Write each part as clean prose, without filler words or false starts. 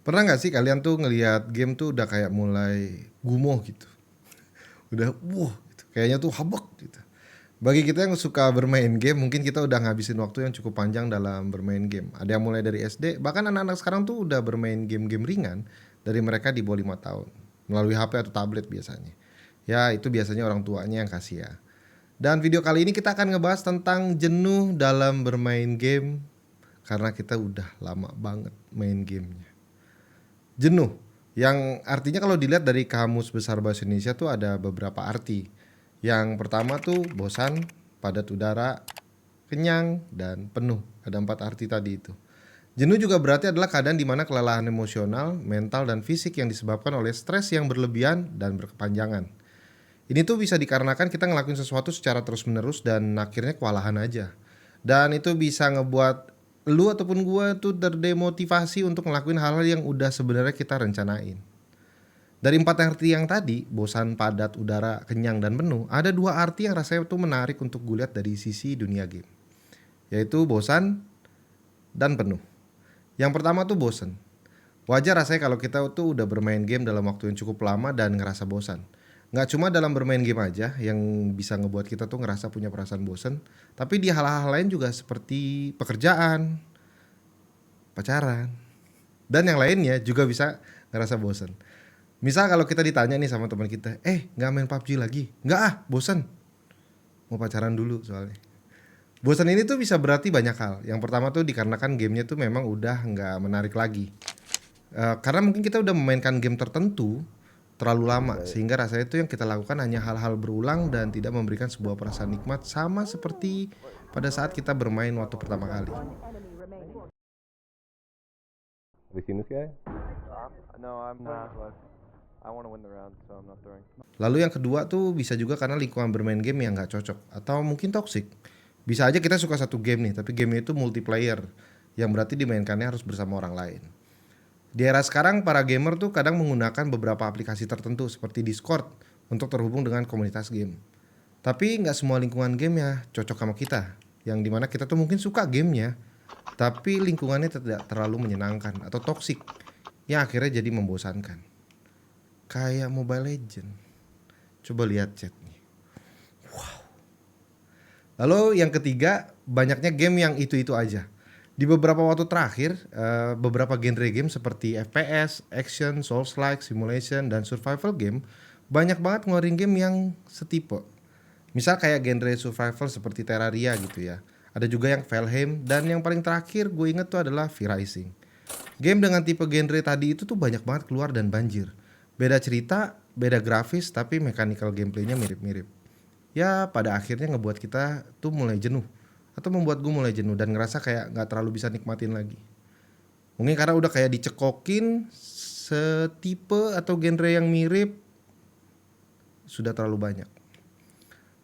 Pernah nggak sih kalian tuh ngelihat game tuh udah kayak mulai gumoh gitu, udah wah gitu, kayaknya tuh habek gitu. Bagi kita yang suka bermain game, mungkin kita udah ngabisin waktu yang cukup panjang dalam bermain game. Ada yang mulai dari SD, bahkan anak-anak sekarang tuh udah bermain game-game ringan dari mereka di bawah 5 tahun melalui HP atau tablet biasanya. Ya, itu biasanya orang tuanya yang kasih ya. Dan video kali ini kita akan ngebahas tentang jenuh dalam bermain game karena kita udah lama banget main gamenya. Jenuh, yang artinya kalau dilihat dari Kamus Besar Bahasa Indonesia tuh ada beberapa arti. Yang pertama tuh bosan, padat udara, kenyang, dan penuh. Ada 4 arti tadi itu. Jenuh juga berarti adalah keadaan di mana kelelahan emosional, mental, dan fisik yang disebabkan oleh stres yang berlebihan dan berkepanjangan. Ini tuh bisa dikarenakan kita ngelakuin sesuatu secara terus-menerus dan akhirnya kewalahan aja. Dan itu bisa ngebuat lu ataupun gua tuh terdemotivasi untuk ngelakuin hal-hal yang udah sebenarnya kita rencanain. Dari 4 arti yang tadi, bosan, padat, udara, kenyang, dan penuh, ada 2 arti yang rasanya tuh menarik untuk gue lihat dari sisi dunia game, yaitu bosan dan penuh. Yang pertama tuh bosan. Wajar rasanya kalau kita tuh udah bermain game dalam waktu yang cukup lama dan ngerasa bosan. Nggak cuma dalam bermain game aja yang bisa ngebuat kita tuh ngerasa punya perasaan bosan, tapi di hal-hal lain juga seperti pekerjaan, pacaran, dan yang lainnya juga bisa ngerasa bosan. Misal kalau kita ditanya nih sama teman kita, nggak main PUBG lagi? Nggak ah, bosan. Mau pacaran dulu soalnya. Bosan ini tuh bisa berarti banyak hal. Yang pertama tuh dikarenakan gamenya tuh memang udah nggak menarik lagi. Karena mungkin kita udah memainkan game tertentu terlalu lama, sehingga rasanya itu yang kita lakukan hanya hal-hal berulang dan tidak memberikan sebuah perasaan nikmat, sama seperti pada saat kita bermain waktu pertama kali. Have you seen this guy? No, I'm not. I want to win the round, so I'm not throwing. Lalu yang kedua tuh bisa juga karena lingkungan bermain game yang nggak cocok atau mungkin toxic. Bisa aja kita suka satu game nih, tapi game itu multiplayer, yang berarti dimainkannya harus bersama orang lain. Di era sekarang, para gamer tuh kadang menggunakan beberapa aplikasi tertentu seperti Discord untuk terhubung dengan komunitas game. Tapi nggak semua lingkungan game ya cocok sama kita. Yang dimana kita tuh mungkin suka gamenya, tapi lingkungannya tidak terlalu menyenangkan atau toksik, yang akhirnya jadi membosankan. Kayak Mobile Legend. Coba lihat chatnya. Lalu yang ketiga, banyaknya game yang itu-itu aja. Di beberapa waktu terakhir, beberapa genre game seperti FPS, action, Souls-like, simulation, dan survival game banyak banget ngeluarin game yang setipe. Misal kayak genre survival seperti Terraria gitu ya. Ada juga yang Valheim, dan yang paling terakhir gue inget tuh adalah V-Rising. Game dengan tipe genre tadi itu tuh banyak banget keluar dan banjir. Beda cerita, beda grafis, tapi mechanical gameplaynya mirip-mirip. Ya pada akhirnya ngebuat kita tuh mulai jenuh, atau membuat gue mulai jenuh dan ngerasa kayak gak terlalu bisa nikmatin lagi. Mungkin karena udah kayak dicekokin setipe atau genre yang mirip sudah terlalu banyak.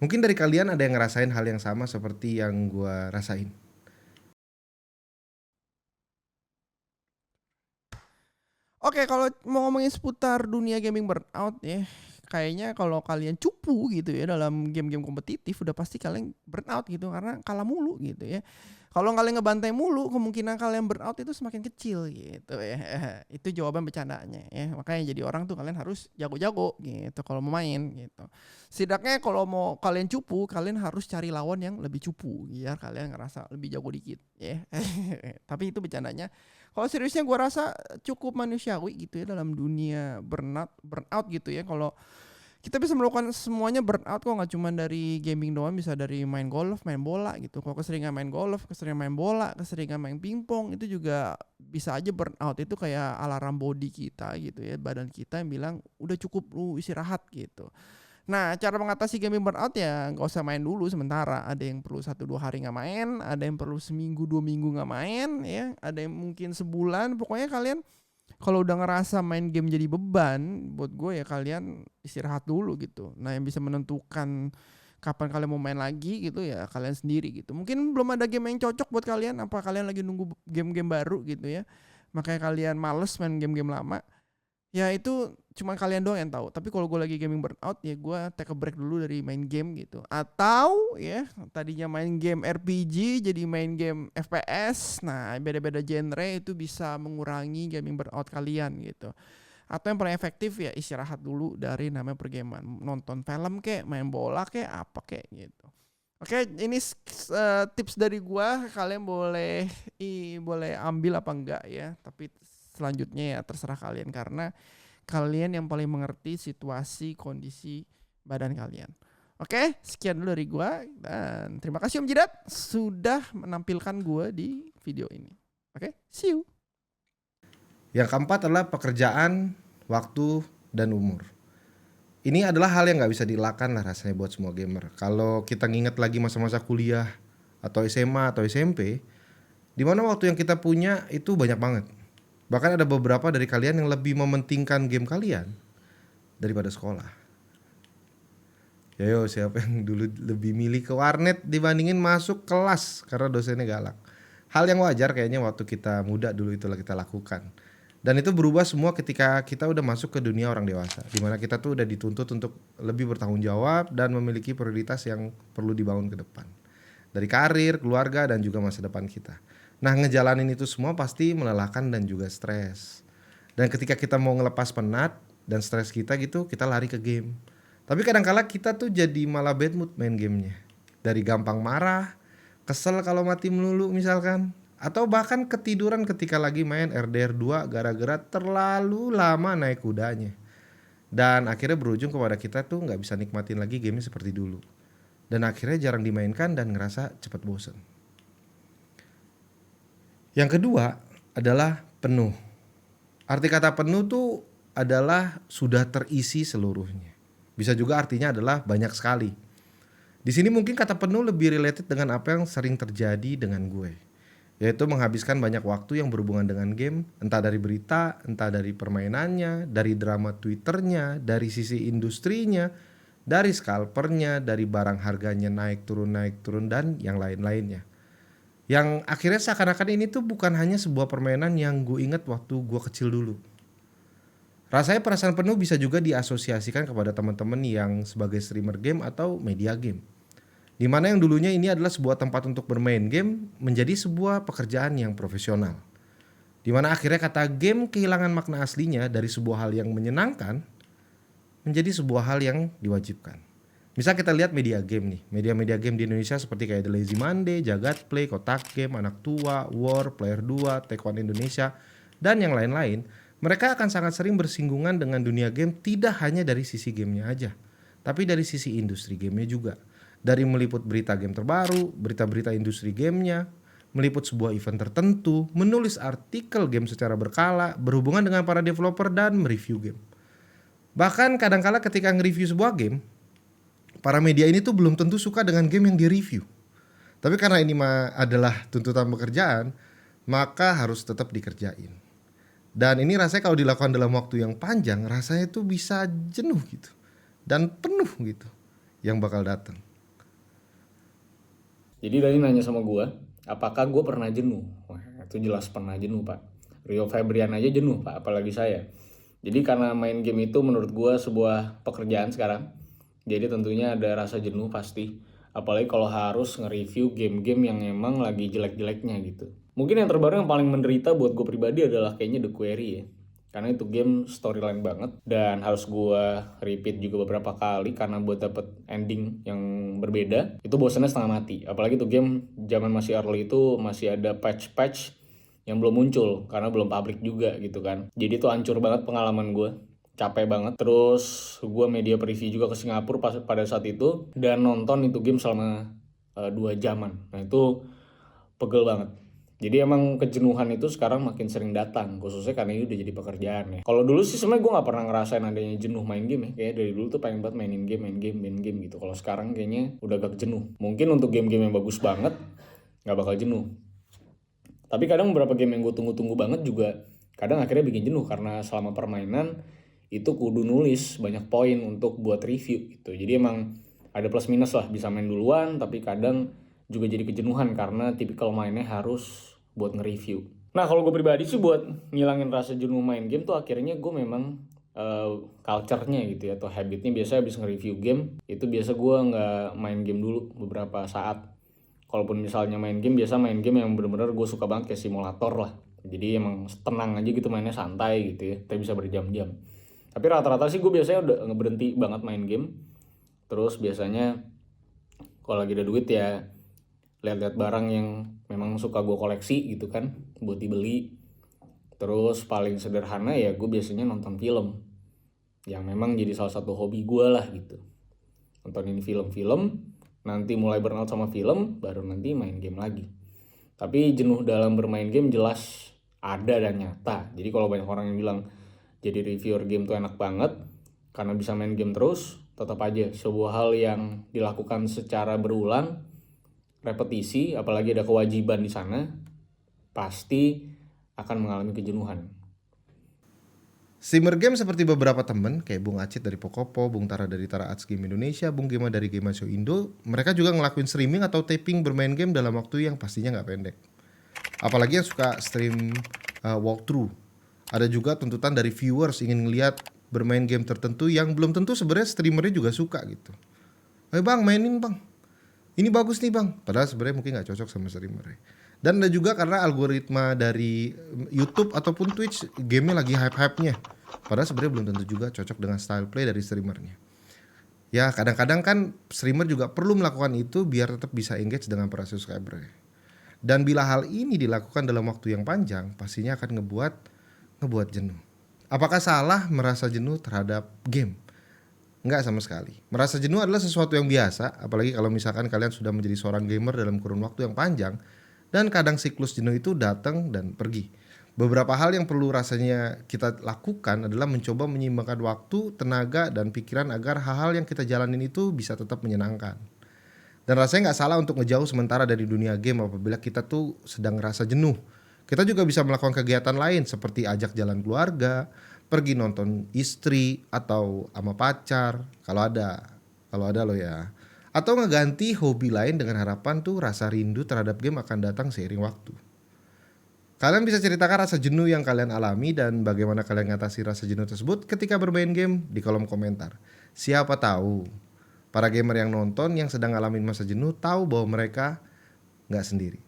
Mungkin dari kalian ada yang ngerasain hal yang sama seperti yang gue rasain. Oke, kalau mau ngomongin seputar dunia gaming burnout ya, kayaknya kalau kalian cupu gitu ya dalam game-game kompetitif udah pasti kalian burnout gitu karena kalah mulu gitu ya. Kalau kalian ngebantai mulu, kemungkinan kalian burnout itu semakin kecil gitu ya. Itu jawaban bercandanya ya. Makanya jadi orang tuh kalian harus jago-jago gitu kalau mau main gitu. Setidaknya kalau mau kalian cupu, kalian harus cari lawan yang lebih cupu biar kalian ngerasa lebih jago dikit ya. Tapi itu bercandanya. Kalau seriusnya gue rasa cukup manusiawi gitu ya dalam dunia burnout gitu ya. Kalau kita bisa melakukan semuanya burnout kok, nggak cuma dari gaming doang, bisa dari main golf, main bola gitu. Kalau keseringan main golf, keseringan main bola, keseringan main pingpong, itu juga bisa aja burnout. Itu kayak alarm body kita gitu ya, badan kita yang bilang udah cukup lu istirahat gitu. Nah, cara mengatasi gaming burnout ya nggak usah main dulu sementara. Ada yang perlu 1-2 hari nggak main, ada yang perlu seminggu 2 minggu nggak main, ya. Ada yang mungkin sebulan. Pokoknya kalian kalau udah ngerasa main game jadi beban, buat gue ya kalian istirahat dulu gitu. Nah, yang bisa menentukan kapan kalian mau main lagi gitu ya kalian sendiri gitu. Mungkin belum ada game yang cocok buat kalian. Apa kalian lagi nunggu game-game baru gitu ya? Makanya kalian males main game-game lama. Ya itu cuma kalian doang yang tahu. Tapi kalau gue lagi gaming burnout ya gue take a break dulu dari main game gitu. Atau ya tadinya main game RPG jadi main game FPS. Nah beda-beda genre itu bisa mengurangi gaming burnout kalian gitu. Atau yang paling efektif ya istirahat dulu dari namanya pergaman. Nonton film kek, main bola kek, apa kek gitu. Oke, ini tips dari gua. Kalian boleh ambil apa enggak ya. Tapi selanjutnya ya terserah kalian karena kalian yang paling mengerti situasi kondisi badan kalian. Oke, sekian dulu dari gua dan terima kasih Om Jidat sudah menampilkan gua di video ini. Oke, see you. Yang keempat adalah pekerjaan, waktu, dan umur. Ini adalah hal yang gak bisa dielakkan lah rasanya buat semua gamer. Kalau kita nginget lagi masa-masa kuliah atau SMA atau SMP, dimana waktu yang kita punya itu banyak banget. Bahkan ada beberapa dari kalian yang lebih mementingkan game kalian daripada sekolah. Yayo, siapa yang dulu lebih milih ke warnet dibandingin masuk kelas karena dosennya galak. Hal yang wajar kayaknya waktu kita muda dulu itulah kita lakukan. Dan itu berubah semua ketika kita udah masuk ke dunia orang dewasa, dimana kita tuh udah dituntut untuk lebih bertanggung jawab dan memiliki prioritas yang perlu dibangun ke depan. Dari karir, keluarga, dan juga masa depan kita. Nah, ngejalanin itu semua pasti melelahkan dan juga stres. Dan ketika kita mau ngelepas penat dan stres kita gitu, kita lari ke game. Tapi kadang-kala kita tuh jadi malah bad mood main gamenya. Dari gampang marah, kesel kalau mati melulu misalkan. Atau bahkan ketiduran ketika lagi main RDR 2 gara-gara terlalu lama naik kudanya. Dan akhirnya berujung kepada kita tuh gak bisa nikmatin lagi gamenya seperti dulu. Dan akhirnya jarang dimainkan dan ngerasa cepat bosen. Yang kedua adalah penuh. Arti kata penuh tuh adalah sudah terisi seluruhnya. Bisa juga artinya adalah banyak sekali. Di sini mungkin kata penuh lebih related dengan apa yang sering terjadi dengan gue. Yaitu menghabiskan banyak waktu yang berhubungan dengan game. Entah dari berita, entah dari permainannya, dari drama Twitternya, dari sisi industrinya, dari scalpernya, dari barang harganya naik turun, dan yang lain-lainnya. Yang akhirnya seakan-akan ini tuh bukan hanya sebuah permainan yang gue inget waktu gue kecil dulu. Rasanya perasaan penuh bisa juga diasosiasikan kepada teman-teman yang sebagai streamer game atau media game. Dimana yang dulunya ini adalah sebuah tempat untuk bermain game menjadi sebuah pekerjaan yang profesional. Dimana akhirnya kata game kehilangan makna aslinya dari sebuah hal yang menyenangkan menjadi sebuah hal yang diwajibkan. Misal kita lihat media game nih, media-media game di Indonesia seperti kayak The Lazy Monday, Jagat Play, Kotak Game, Anak Tua, War, Player 2, Take One Indonesia, dan yang lain-lain. Mereka akan sangat sering bersinggungan dengan dunia game tidak hanya dari sisi gamenya aja, tapi dari sisi industri gamenya juga. Dari meliput berita game terbaru, berita-berita industri gamenya, meliput sebuah event tertentu, menulis artikel game secara berkala, berhubungan dengan para developer dan mereview game. Bahkan kadangkala ketika nge-review sebuah game, para media ini tuh belum tentu suka dengan game yang di-review. Tapi karena ini adalah tuntutan pekerjaan, maka harus tetap dikerjain. Dan ini rasanya kalau dilakukan dalam waktu yang panjang, rasanya tuh bisa jenuh gitu. Dan penuh gitu yang bakal datang. Jadi tadi nanya sama gue, apakah gue pernah jenuh? Wah, itu jelas pernah jenuh, Pak. Rio Febrian aja jenuh, Pak, apalagi saya. Jadi karena main game itu menurut gue sebuah pekerjaan sekarang. Jadi tentunya ada rasa jenuh pasti. Apalagi kalau harus nge-review game-game yang emang lagi jelek-jeleknya gitu. Mungkin yang terbaru yang paling menderita buat gue pribadi adalah kayaknya The Quarry ya. Karena itu game storyline banget. Dan harus gue repeat juga beberapa kali karena buat dapet ending yang berbeda. Itu bosannya setengah mati. Apalagi itu game zaman masih early itu masih ada patch-patch yang belum muncul. Karena belum public juga gitu kan. Jadi itu hancur banget pengalaman gue. Capek banget. Terus gue media preview juga ke Singapura pada saat itu dan nonton itu game selama 2 jaman. Nah itu pegel banget. Jadi emang kejenuhan itu sekarang makin sering datang, khususnya karena ini udah jadi pekerjaan ya. Kalau dulu sih sebenarnya gue nggak pernah ngerasain adanya jenuh main game ya. Kayak dari dulu tuh pengen banget main game gitu. Kalau sekarang kayaknya udah agak jenuh. Mungkin untuk game-game yang bagus banget nggak bakal jenuh. Tapi kadang beberapa game yang gue tunggu-tunggu banget juga kadang akhirnya bikin jenuh karena selama permainan itu kudu nulis banyak poin untuk buat review gitu. Jadi emang ada plus minus lah, bisa main duluan tapi kadang juga jadi kejenuhan karena tipikal mainnya harus buat nge-review. Nah kalau gue pribadi sih buat ngilangin rasa jenuh main game tuh akhirnya gue memang culture-nya gitu ya, atau habitnya. Biasa habis nge-review game itu biasa gue nggak main game dulu beberapa saat. Kalaupun misalnya main game, biasa main game yang bener-bener gue suka banget kayak simulator lah. Jadi emang tenang aja gitu, mainnya santai gitu ya, tapi bisa berjam-jam. Tapi rata-rata sih gue biasanya udah ngeberhenti banget main game. Terus biasanya kalau lagi ada duit ya lihat-lihat barang yang memang suka gue koleksi gitu kan, buat dibeli. Terus paling sederhana ya gue biasanya nonton film, yang memang jadi salah satu hobi gue lah gitu. Nontonin film-film, nanti mulai burnout sama film, baru nanti main game lagi. Tapi jenuh dalam bermain game jelas ada dan nyata. Jadi kalau banyak orang yang bilang jadi reviewer game tuh enak banget karena bisa main game terus, tetap aja sebuah hal yang dilakukan secara berulang, repetisi, apalagi ada kewajiban di sana, pasti akan mengalami kejenuhan. Streamer game seperti beberapa temen kayak Bung Acit dari Pokopo, Bung Tara dari Tara Arts Game Indonesia, Bung Gema dari Game Show Indo, mereka juga ngelakuin streaming atau taping bermain game dalam waktu yang pastinya nggak pendek. Apalagi yang suka stream walkthrough. Ada juga tuntutan dari viewers ingin ngeliat bermain game tertentu yang belum tentu sebenarnya streamernya juga suka gitu. Ayo bang, mainin bang. Ini bagus nih bang. Padahal sebenarnya mungkin nggak cocok sama streamernya. Dan ada juga karena algoritma dari YouTube ataupun Twitch gamenya lagi hype-hypenya. Padahal sebenarnya belum tentu juga cocok dengan style play dari streamernya. Ya kadang-kadang kan streamer juga perlu melakukan itu biar tetap bisa engage dengan para subscribernya. Dan bila hal ini dilakukan dalam waktu yang panjang, pastinya akan ngebuat jenuh. Apakah salah merasa jenuh terhadap game? Enggak sama sekali. Merasa jenuh adalah sesuatu yang biasa, apalagi kalau misalkan kalian sudah menjadi seorang gamer dalam kurun waktu yang panjang, dan kadang siklus jenuh itu datang dan pergi. Beberapa hal yang perlu rasanya kita lakukan adalah mencoba menyeimbangkan waktu, tenaga, dan pikiran agar hal-hal yang kita jalanin itu bisa tetap menyenangkan. Dan rasanya nggak salah untuk ngejauh sementara dari dunia game apabila kita tuh sedang ngerasa jenuh. Kita juga bisa melakukan kegiatan lain seperti ajak jalan keluarga, pergi nonton istri atau sama pacar kalau ada lo ya. Atau ngeganti hobi lain dengan harapan tuh rasa rindu terhadap game akan datang seiring waktu. Kalian bisa ceritakan rasa jenuh yang kalian alami dan bagaimana kalian ngatasi rasa jenuh tersebut ketika bermain game di kolom komentar. Siapa tahu para gamer yang nonton yang sedang ngalamin masa jenuh tahu bahwa mereka nggak sendiri.